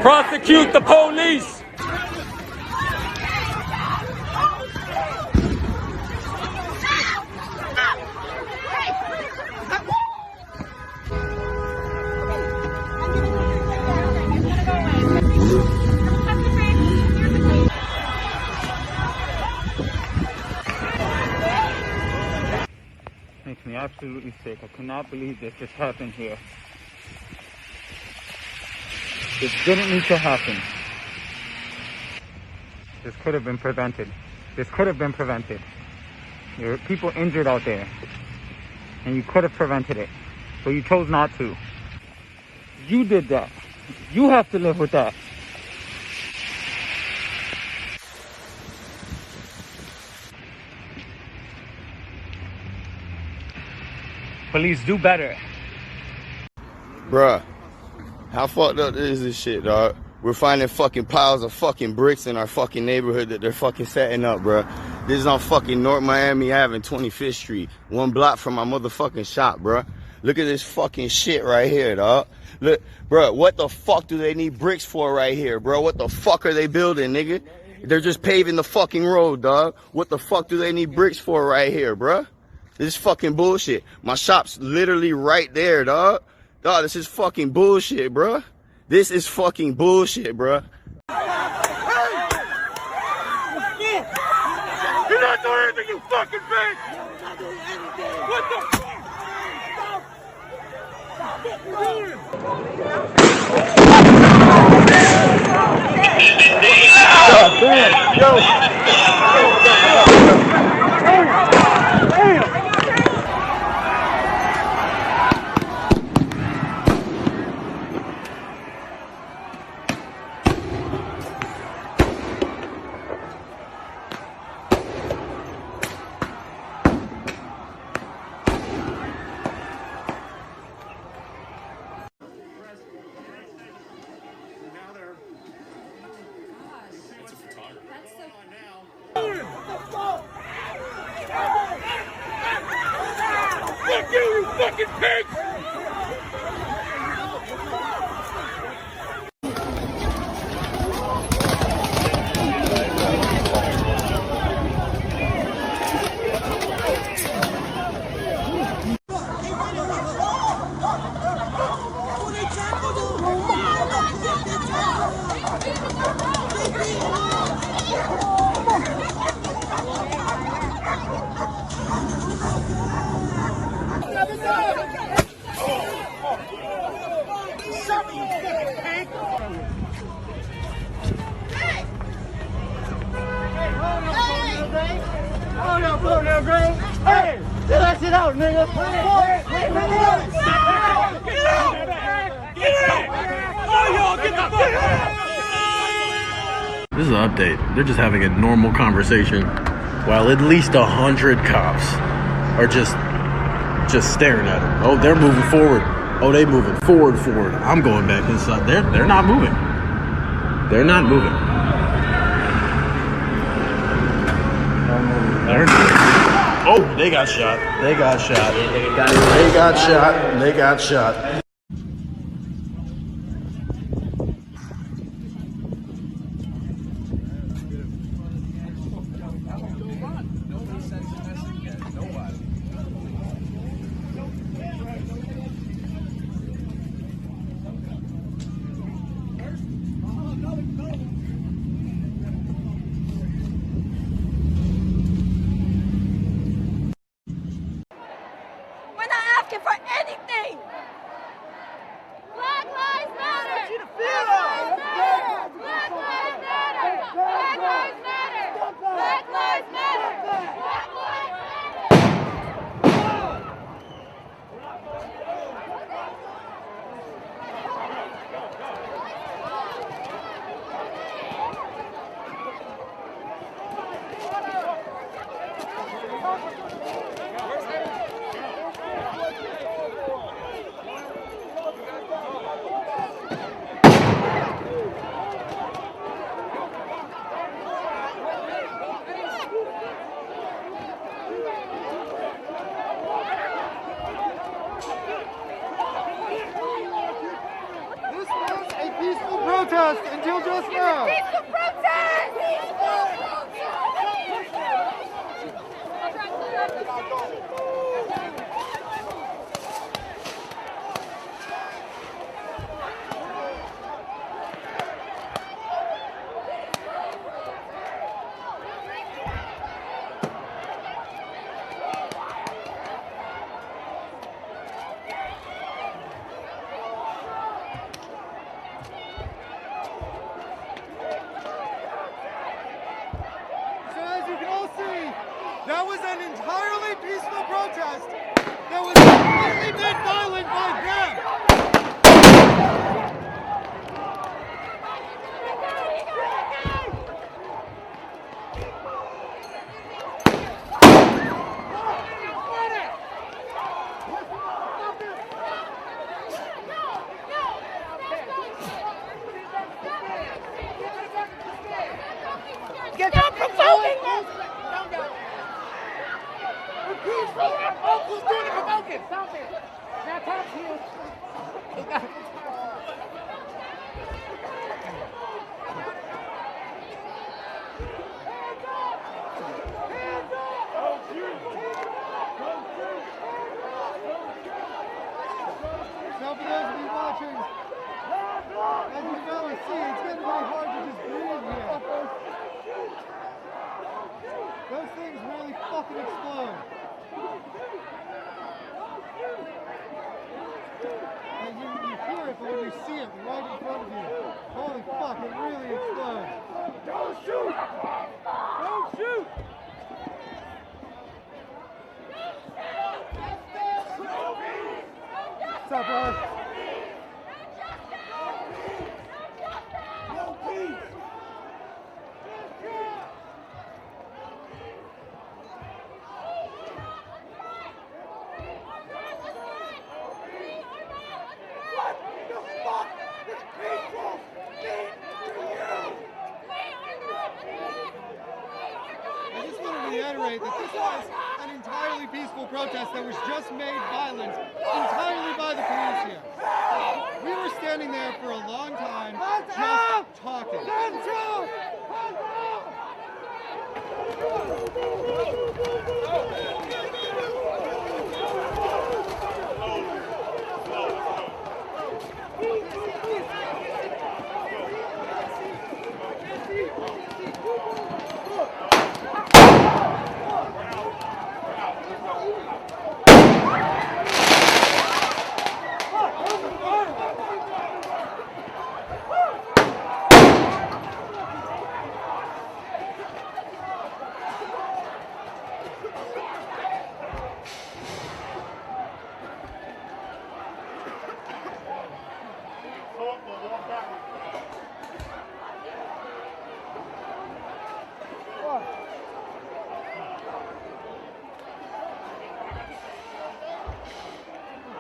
Prosecute the police. Makes me absolutely sick. I cannot believe this just happened here. This didn't need to happen. This could have been prevented. This could have been prevented. There are people injured out there. And you could have prevented it. But you chose not to. You did that. You have to live with that. Police, do better. Bruh, how fucked up is this shit, dog? We're finding fucking piles of fucking bricks in our fucking neighborhood that they're fucking setting up, bruh. This is on fucking North Miami Ave and 25th Street. 1 block from my motherfucking shop, bruh. Look at this fucking shit right here, dog. Look, bruh, what the fuck do they need bricks for right here, bro? What the fuck are they building, nigga? They're just paving the fucking road, dog. What the fuck do they need bricks for right here, bruh? This is fucking bullshit. My shop's literally right there, dog. Dog, this is fucking bullshit, bruh. This is fucking bullshit, bruh. Hey! You're not doing anything, you fucking bitch! I'm not doing anything! What the fuck? Stop it! God damn! Yo! Fuck you, you fucking pig! Hey, chill that shit out, nigga. This is an update. They're just having a normal conversation while at least 100 cops are just staring at them. Oh, they're moving forward. Oh, they moving forward. I'm going back inside. They're not moving. They're not moving. Oh, they got shot. They got shot. They got shot. For anything. protest until just now. Peaceful protest! That was an entirely peaceful protest that was completely made violent by them. Stop provoking them! Who's doing the provoking? Stop it. Now talk to you. Now for those of you watching, as you know and see, it's getting really hard to just breathe here. Those things really fucking explode. And you hear it, but when you see it right in front of you, holy fuck, it really explodes. Don't shoot! Don't shoot! What's up, brother? No peace! I just want to reiterate that this was an entirely peaceful protest that was just made violent entirely by the police here. We were standing there for a long time just talking.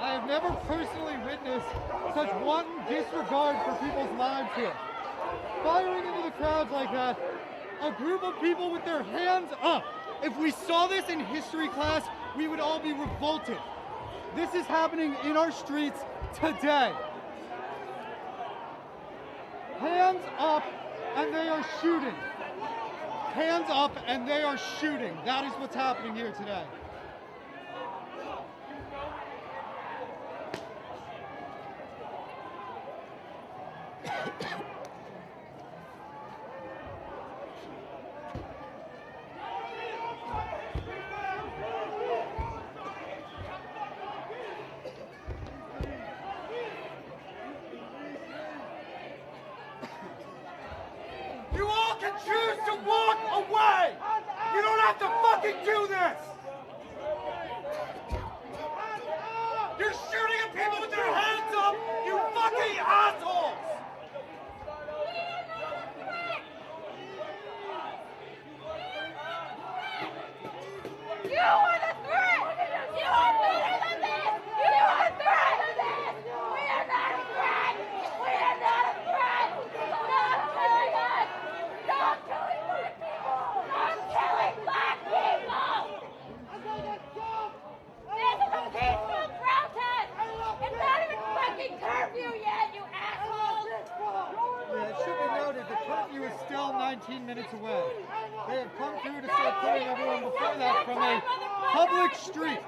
I have never personally witnessed such wanton disregard for people's lives here. Firing into the crowds like that, a group of people with their hands up. If we saw this in history class, we would all be revolted. This is happening in our streets today. Hands up and they are shooting. Hands up and they are shooting. That is what's happening here today. You all can choose to walk away! You don't have to fucking do this! You're shooting at people with their hands up, you fucking assholes! You are the threat! You are better than this! You are a threat to this! We are not a threat! We are not a threat! Stop killing us! Stop killing black people! Stop killing black people! 17 minutes away. They have come through to start clearing everyone before that from a public street.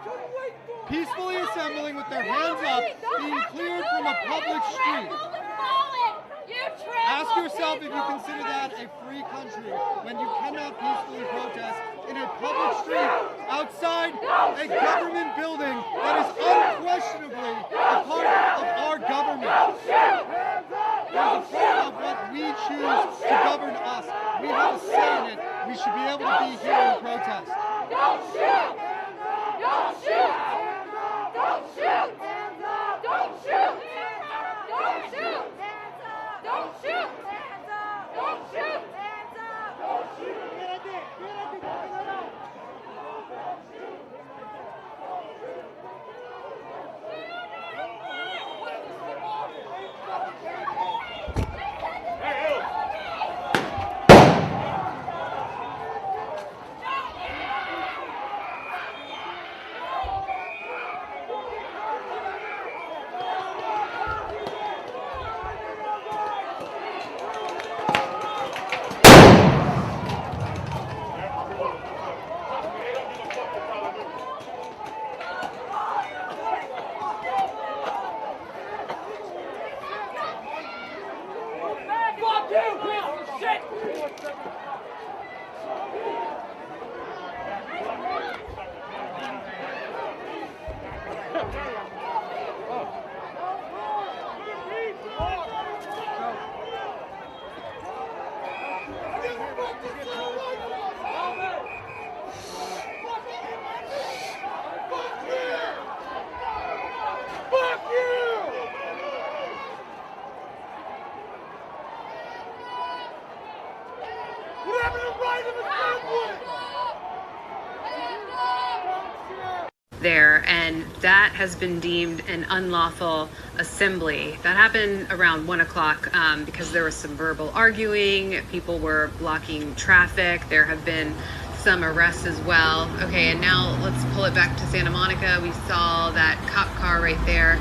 Peacefully assembling with their hands up, being cleared from a public street. Ask yourself if you consider that a free country when you cannot peacefully protest in a public street outside a government building that is unquestionably a part of our government. It is a part of what we choose to govern us. We have a say in it. We should be able to be here and protest. Don't shoot! Don't shoot! Don't shoot! Don't shoot! Don't shoot! Don't shoot! Don't shoot! Don't shoot! Fuck you, piece of shit! There, and that has been deemed an unlawful assembly. That happened around 1 o'clock because there was some verbal arguing, people were blocking traffic, there have been some arrests as well. Okay, and now let's pull it back to Santa Monica. We saw that cop car right there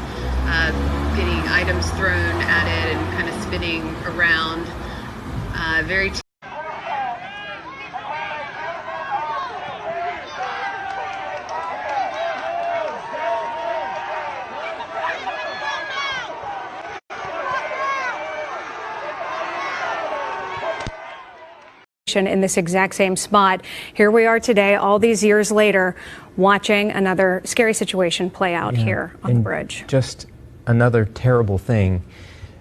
getting items thrown at it and kind of spinning around. Very in this exact same spot. Here we are today, all these years later, watching another scary situation play out here on the bridge. Just another terrible thing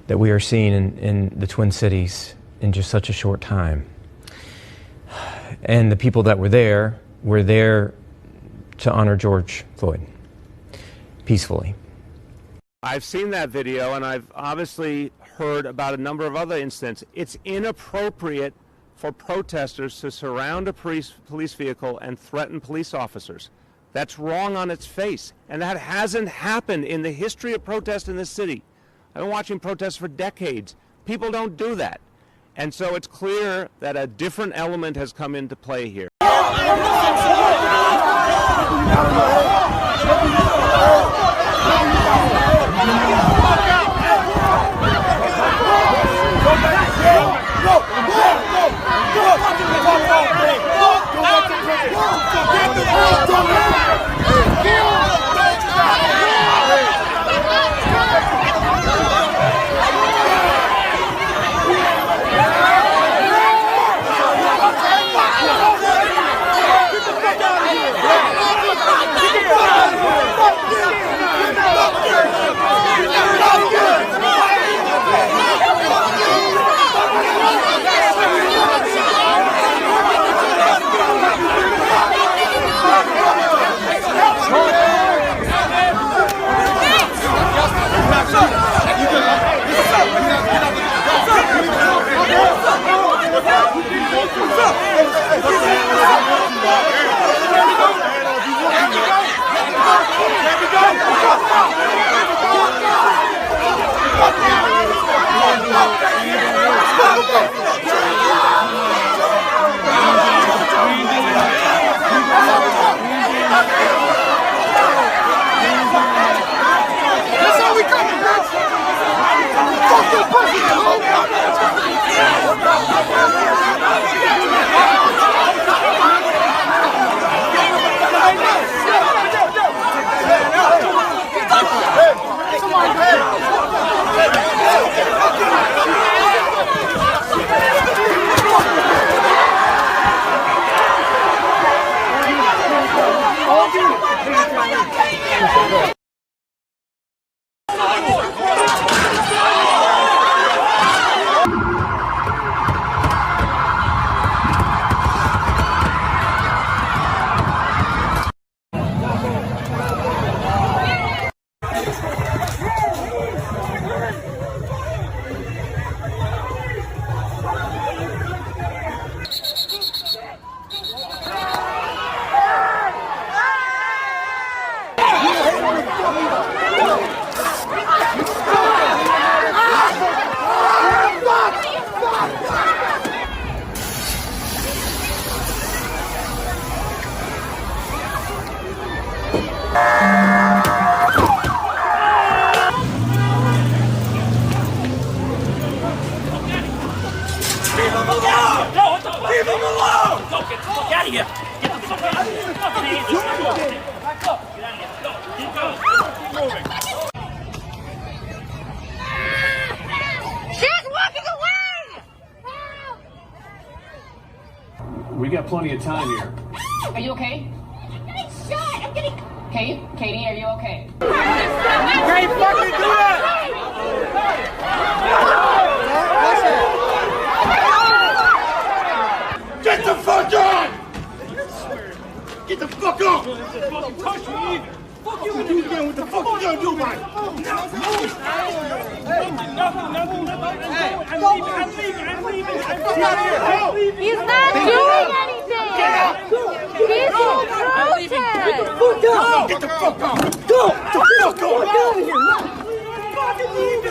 that we are seeing in the Twin Cities in just such a short time. And the people that were there to honor George Floyd peacefully. I've seen that video, and I've obviously heard about a number of other incidents. It's inappropriate for protesters to surround a police vehicle and threaten police officers. That's wrong on its face, and that hasn't happened in the history of protest in this city. I've been watching protests for decades. People don't do that. And so it's clear that a different element has come into play here. Fuck this president! out of here! Get the fuck out of here! Back up! Get out of here. Go. Keep going. Keep moving. She's walking away! We got plenty of time here. Are you okay? I'm getting shot! I'm getting... Katie, are you okay? You can't fucking do that! Get the fuck on! Get the fuck on! Don't touch me either. Fuck you again. What the fuck you gonna do about it? I'm leaving. He's not doing anything! He's doing protest! Get the fuck on! Go! Get the fuck on! Get out of here! Fucking leave it!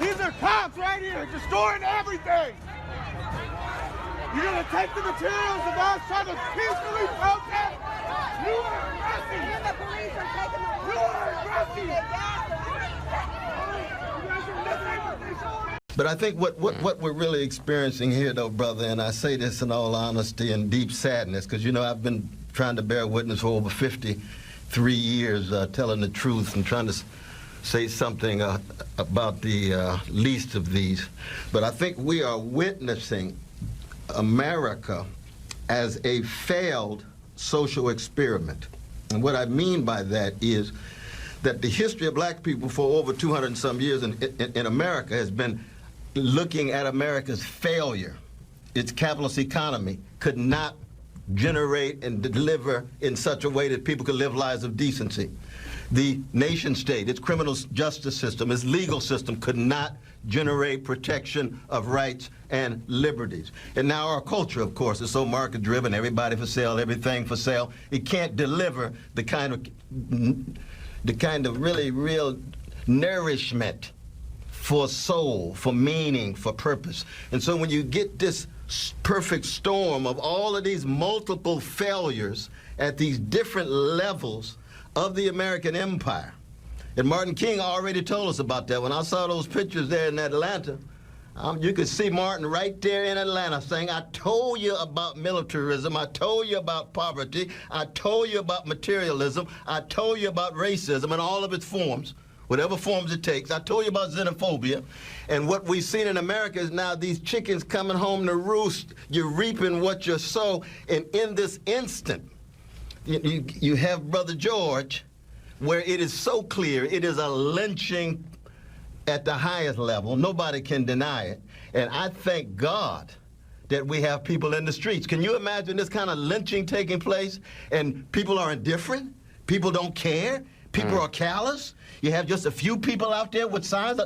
These are cops right here destroying everything. You're gonna take the materials of us trying to peacefully protest? You are aggressive. And the police are taking the... You are aggressive. But I think what we're really experiencing here, though, brother, and I say this in all honesty and deep sadness, because, you know, I've been trying to bear witness for over 53 years, telling the truth and trying to say something about the least of these. But I think we are witnessing America as a failed social experiment. And what I mean by that is that the history of black people for over 200 and some years in America has been looking at America's failure. Its capitalist economy could not generate and deliver in such a way that people could live lives of decency. The nation state, its criminal justice system, its legal system could not generate protection of rights and liberties. And now our culture, of course, is so market-driven, everybody for sale, everything for sale. It can't deliver the kind of really real nourishment for soul, for meaning, for purpose. And so when you get this perfect storm of all of these multiple failures at these different levels of the American empire, and Martin King already told us about that. When I saw those pictures there in Atlanta, you could see Martin right there in Atlanta saying, I told you about militarism, I told you about poverty, I told you about materialism, I told you about racism and all of its forms, whatever forms it takes. I told you about xenophobia. And what we've seen in America is now these chickens coming home to roost. You're reaping what you sow. And in this instant, you have Brother George, where it is so clear it is a lynching at the highest level. Nobody can deny it. And I thank God that we have people in the streets. Can you imagine this kind of lynching taking place and people are indifferent? People don't care? People are callous? You have just a few people out there with signs.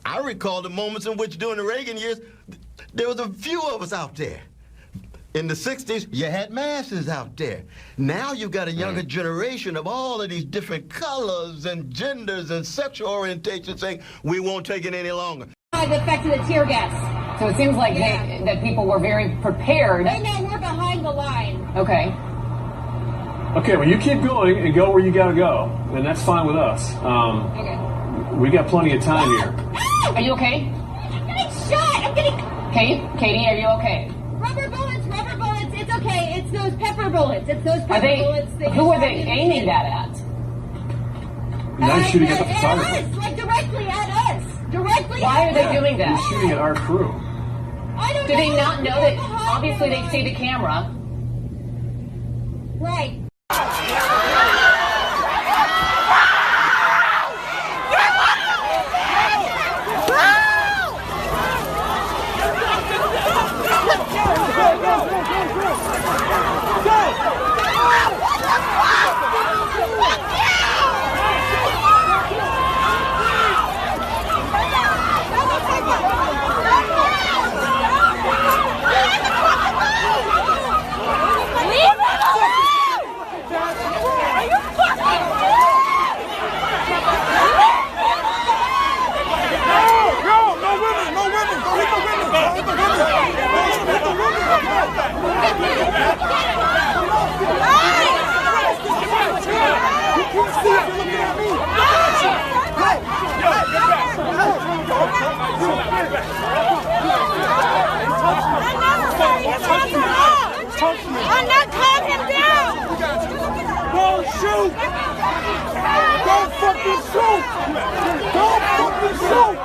I recall the moments in which during the Reagan years, there was a few of us out there. In the 60s, you had masses out there. Now you've got a younger generation of all of these different colors and genders and sexual orientations saying, we won't take it any longer. The effect of the tear gas. So it seems like that people were very prepared. Right now, we're behind the line. Okay. Okay, well, you keep going and go where you gotta go, and that's fine with us. Okay. We got plenty of time here. Are you okay? I'm getting shot. I'm getting... Katie, are you okay? Rubber bullets. It's okay. It's those pepper bullets. It's those pepper bullets. Who are they aiming that at? Now he's shooting at the photographer. At us, like directly at us. Directly Why at are they us. doing that? He's shooting at our crew. I don't Do know. they not know that obviously them. they see the camera? Right. fucking shoot! Don't fucking shoot!